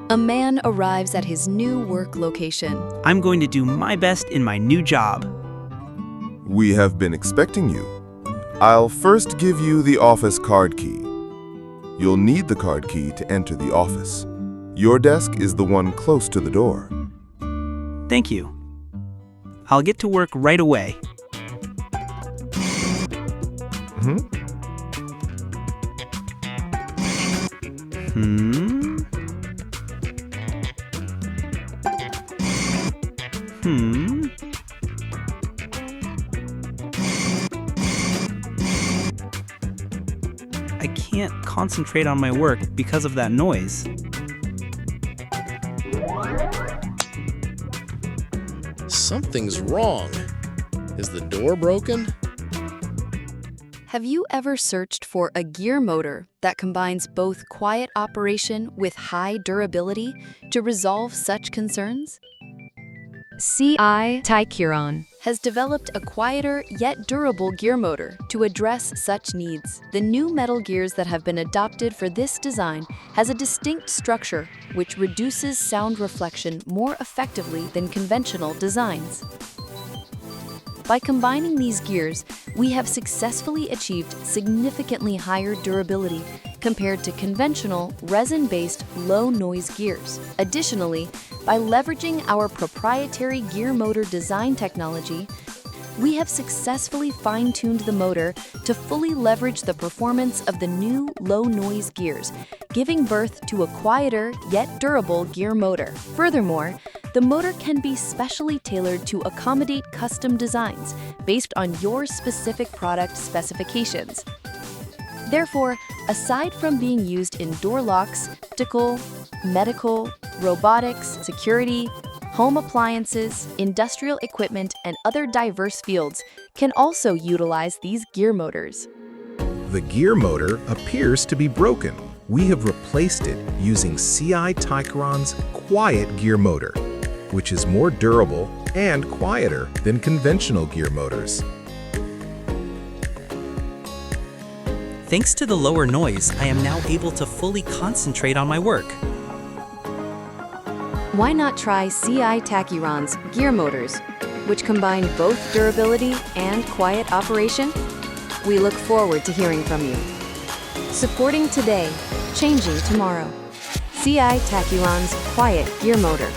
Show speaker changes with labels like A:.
A: A man arrives at his new work location.
B: I'm going to do my best in my new job.
C: We have been expecting you. I'll first give you the office card key. You'll need the card key to enter the office. Your desk is the one close to the door.
B: Thank you. I'll get to work right away. I can't concentrate on my work because of that noise.
D: Something's wrong. Is the door broken?
A: Have you ever searched for a gear motor that combines both quiet operation with high durability to resolve such concerns?
E: C.I.Takiron
A: has developed a quieter yet durable gear motor to address such needs. The new metal gears that have been adopted for this design has a distinct structure which reduces sound reflection more effectively than conventional designs. By combining these gears, we have successfully achieved significantly higher durability compared to conventional resin-based low-noise gears. Additionally, by leveraging our proprietary gear motor design technology, we have successfully fine-tuned the motor to fully leverage the performance of the new low-noise gears, giving birth to a quieter yet durable gear motor. Furthermore, the motor can be specially tailored to accommodate custom designs based on your specific product specifications. Therefore, aside from being used in door locks, optical, medical, robotics, security, home appliances, industrial equipment, and other diverse fields can also utilize these gear motors.
F: The gear motor appears to be broken. We have replaced it using C.I.Takiron's quiet gear motor, which is more durable and quieter than conventional gear motors.
B: Thanks to the lower noise, I am now able to fully concentrate on my work.
A: Why not try C.I.Takiron's gear motors, which combine both durability and quiet operation? We look forward to hearing from you. Supporting today, changing tomorrow. C.I.Takiron's quiet gear motor.